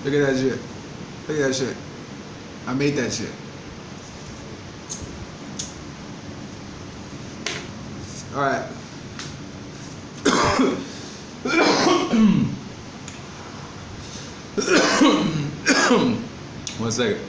Look at that shit. Look at that shit. I made that shit. All right. 1 second.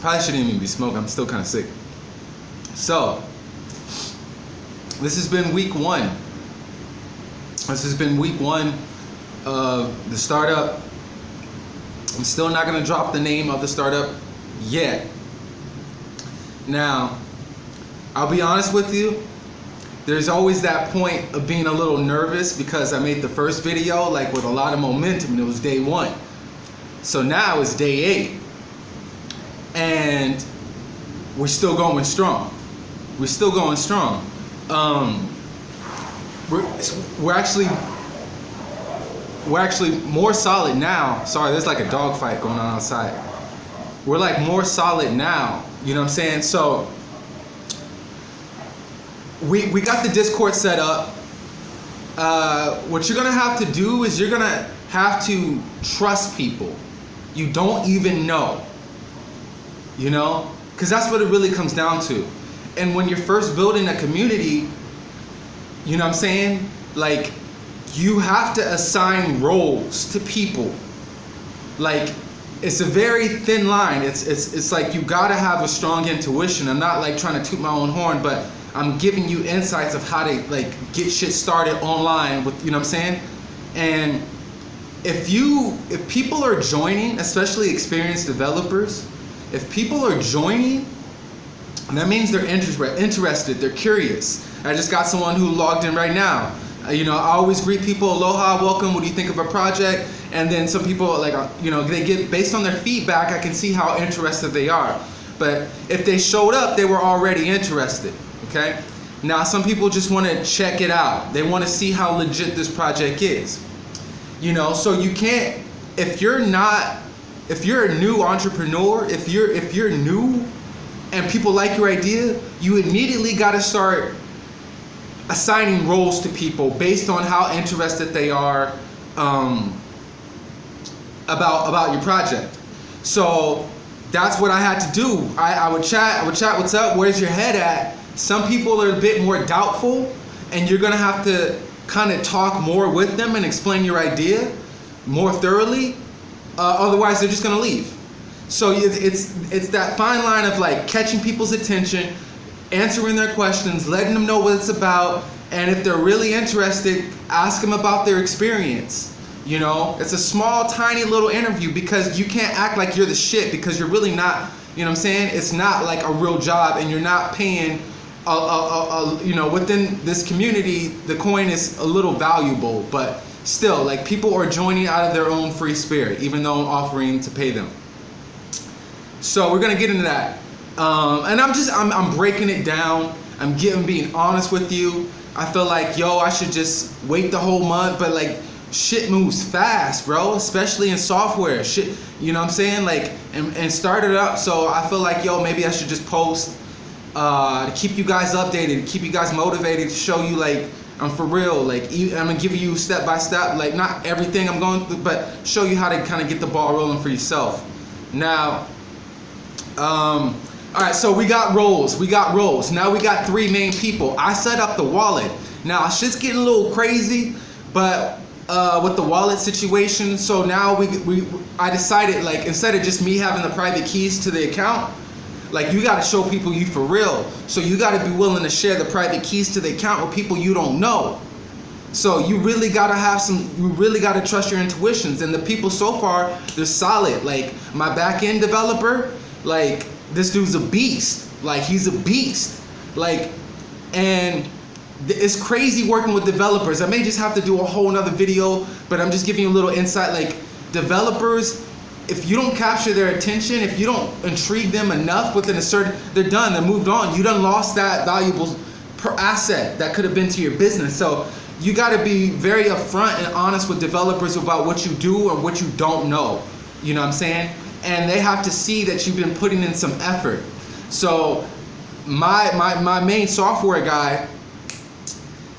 Probably shouldn't even be smoking. I'm still kind of sick. So, this has been week 1. This has been week 1 of the startup. I'm still not going to drop the name of the startup yet. Now, I'll be honest with you. There's always that point of being a little nervous because I made the first video like with a lot of momentum and it was day 1. So now it's day 8. And we're still going strong. We're still going strong. We're actually more solid now. Sorry, there's like a dog fight going on outside. We're like more solid now. You know what I'm saying? So we got the Discord set up. What you're gonna have to do is you're gonna have to trust people you don't even know. You know, because that's what it really comes down to. And when you're first building a community, you know what I'm saying? Like, you have to assign roles to people. Like, it's a very thin line. It's like you gotta have a strong intuition. I'm not like trying to toot my own horn, but I'm giving you insights of how to like get shit started online with, you know what I'm saying? And if people are joining, especially experienced developers, if people are joining, that means they're interested, they're curious. I just got someone who logged in right now. You know, I always greet people, aloha, welcome, what do you think of our project? And then some people, like, you know, they get, based on their feedback, I can see how interested they are. But if they showed up, they were already interested, okay? Now, some people just want to check it out. They want to see how legit this project is. You know, so you can't, if you're a new entrepreneur, if you're new and people like your idea, you immediately got to start assigning roles to people based on how interested they are about your project. So that's what I had to do. I would chat, what's up, where's your head at? Some people are a bit more doubtful, and you're gonna have to kind of talk more with them and explain your idea more thoroughly. Otherwise, they're just gonna leave. So it's that fine line of like catching people's attention, answering their questions, letting them know what it's about, and if they're really interested, ask them about their experience. You know, it's a small, tiny little interview because you can't act like you're the shit because you're really not. You know what I'm saying? It's not like a real job, and you're not paying. You know, within this community, the coin is a little valuable, but still, like, people are joining out of their own free spirit, even though I'm offering to pay them. So we're gonna get into that, and I'm breaking it down. I'm being honest with you. I feel like, yo, I should just wait the whole month, but like, shit moves fast, bro, especially in software. Shit, you know what I'm saying? Like, and start it up. So I feel like, yo, maybe I should just post to keep you guys updated, to keep you guys motivated, to show you like I'm for real. Like, I'm gonna give you step by step, like not everything I'm going through, but show you how to kind of get the ball rolling for yourself. Now, all right, so we got roles. Now we got 3 main people. I set up the wallet. Now shit's getting a little crazy, but with the wallet situation, so now I decided, like, instead of just me having the private keys to the account, like, you got to show people you for real. So you got to be willing to share the private keys to the account with people you don't know. So you really got to you really got to trust your intuitions. And the people so far, they're solid. Like, my back-end developer, like, this dude's a beast. Like, he's a beast. Like, and it's crazy working with developers. I may just have to do a whole nother video, but I'm just giving you a little insight. Like, developers, if you don't capture their attention, if you don't intrigue them enough within a certain, they're done, they're moved on. You done lost that valuable asset that could have been to your business. So you got to be very upfront and honest with developers about what you do or what you don't know. You know what I'm saying? And they have to see that you've been putting in some effort. So my main software guy,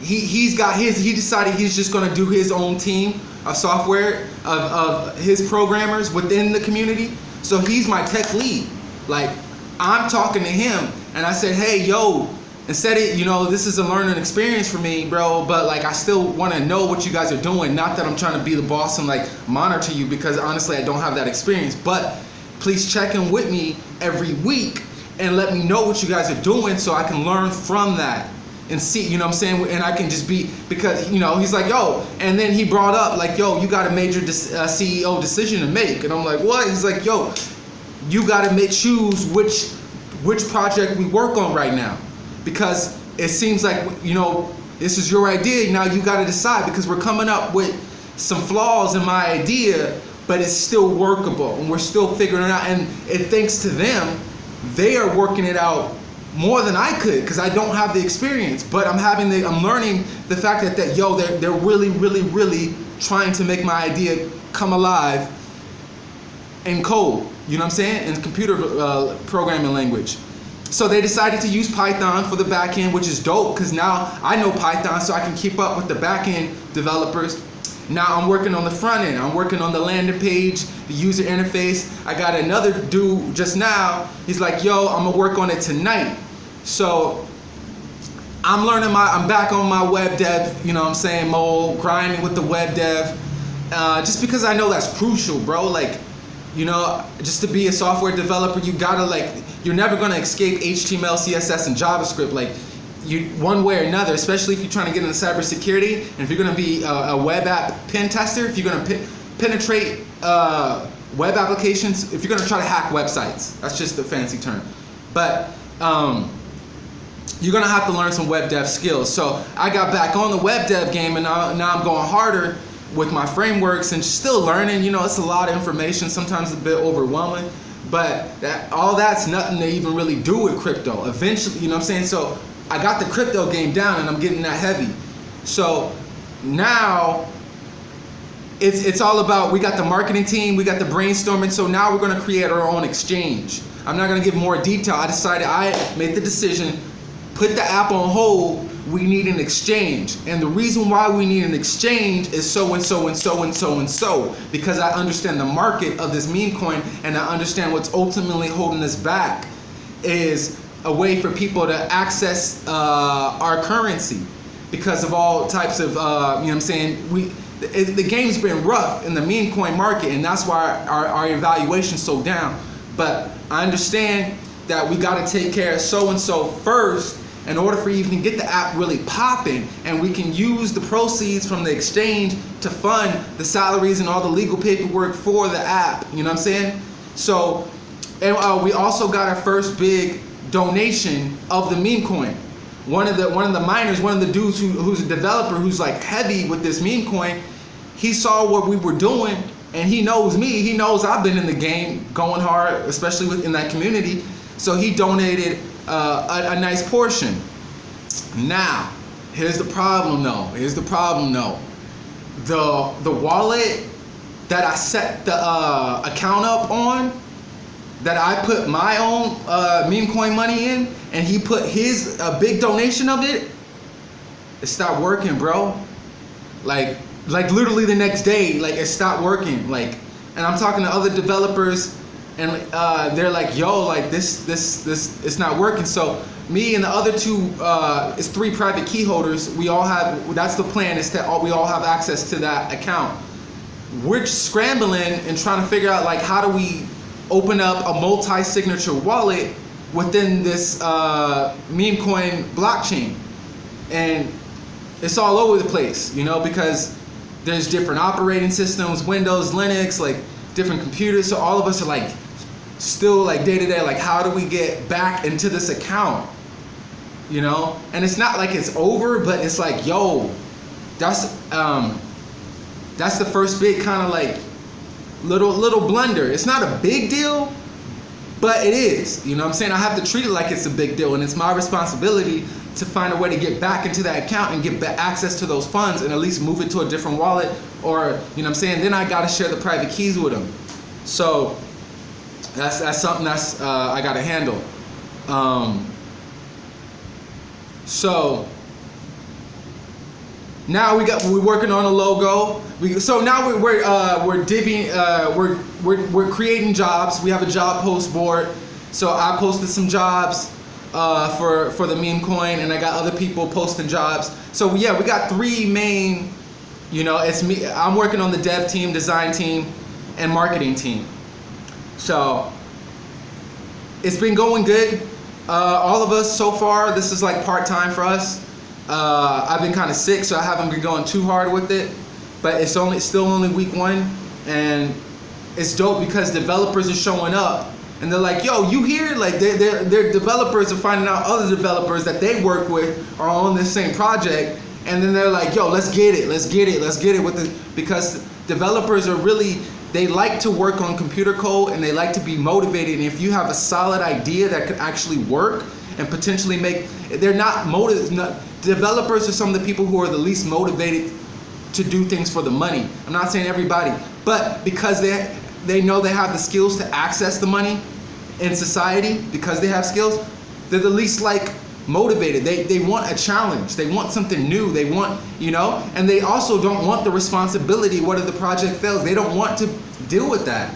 he decided he's just going to do his own team of software of his programmers within the community. So he's my tech lead. Like, I'm talking to him and I said, hey, yo, instead of, this is a learning experience for me, bro, but like I still want to know what you guys are doing. Not that I'm trying to be the boss and like monitor you, because honestly I don't have that experience, but please check in with me every week and let me know what you guys are doing so I can learn from that and see, what I'm saying? And I can just be, because, he's like, yo, and then he brought up like, yo, you got a major CEO decision to make. And I'm like, what? He's like, yo, you got to choose which project we work on right now. Because it seems like, this is your idea. Now you got to decide, because we're coming up with some flaws in my idea, but it's still workable and we're still figuring it out. And it, thanks to them, they are working it out more than I could, because I don't have the experience. But I'm learning the fact that they're really, really, really trying to make my idea come alive in code. You know what I'm saying? In computer programming language. So they decided to use Python for the back end, which is dope, because now I know Python, so I can keep up with the back end developers. Now I'm working on the front end. I'm working on the landing page, the user interface. I got another dude just now. He's like, yo, I'm gonna work on it tonight. So I'm back on my web dev, mode, grinding with the web dev. Just because I know that's crucial, bro. Like, just to be a software developer, you gotta you're never gonna escape HTML, CSS, and JavaScript. Like, one way or another, especially if you're trying to get into cybersecurity, and if you're gonna be a web app pen tester, if you're gonna penetrate web applications, if you're gonna try to hack websites, that's just a fancy term. But you're gonna have to learn some web dev skills. So I got back on the web dev game, and now I'm going harder with my frameworks and still learning. It's a lot of information, sometimes a bit overwhelming, but all that's nothing to even really do with crypto. Eventually, So I got the crypto game down and I'm getting that heavy. So now it's all about, we got the marketing team, we got the brainstorming, so now we're gonna create our own exchange. I'm not gonna give more detail. I made the decision, put the app on hold, we need an exchange. And the reason why we need an exchange is so and so and so and so and so, because I understand the market of this meme coin, and I understand what's ultimately holding us back is a way for people to access our currency, because of all types of, the game's been rough in the meme coin market, and that's why our evaluation's so down. But I understand that we got to take care of so and so first in order for you to get the app really popping, and we can use the proceeds from the exchange to fund the salaries and all the legal paperwork for the app. You know what I'm saying? So, and we also got our first big donation of the meme coin. One of the miners, one of the dudes who's a developer, who's like heavy with this meme coin, he saw what we were doing, and he knows me. He knows I've been in the game going hard, especially within that community. So he donated a nice portion. Now, here's the problem though. The wallet that I set the account up on, that I put my own meme coin money in, and he put his big donation of it, it stopped working, bro. Like literally the next day, like it stopped working. Like, and I'm talking to other developers, and they're like, yo, like this it's not working. So me and the other two, it's 3 private key holders. We all have, that's the plan, is that we all have access to that account. We're just scrambling and trying to figure out like, how do we open up a multi-signature wallet within this meme coin blockchain. And it's all over the place, because there's different operating systems, Windows, Linux, like different computers. So all of us are like still like day to day, like how do we get back into this account? And it's not like it's over, but it's like, yo, that's the first big kind of like little blunder. It's not a big deal, but it is. You know what I'm saying? I have to treat it like it's a big deal, and it's my responsibility to find a way to get back into that account and get access to those funds, and at least move it to a different wallet, or you know what I'm saying? Then I gotta share the private keys with them. So that's something that's I gotta handle. So Now we're working on a logo. So now we're creating jobs. We have a job post board. So I posted some jobs for the meme coin, and I got other people posting jobs. So yeah, we got 3 main. It's me. I'm working on the dev team, design team, and marketing team. So it's been going good. All of us so far, this is like part-time for us. I've been kind of sick, so I haven't been going too hard with it. But it's still only week 1, and it's dope because developers are showing up, and they're like, "Yo, you here?" Like their developers are finding out other developers that they work with are on this same project, and then they're like, "Yo, let's get it with it," because developers are really. They like to work on computer code, and they like to be motivated. And if you have a solid idea that could actually work and potentially developers are some of the people who are the least motivated to do things for the money. I'm not saying everybody, but because they know they have the skills to access the money in society, because they have skills, they're the least motivated. They want a challenge. They want something new. They want, and they also don't want the responsibility. What if the project fails? They don't want to deal with that.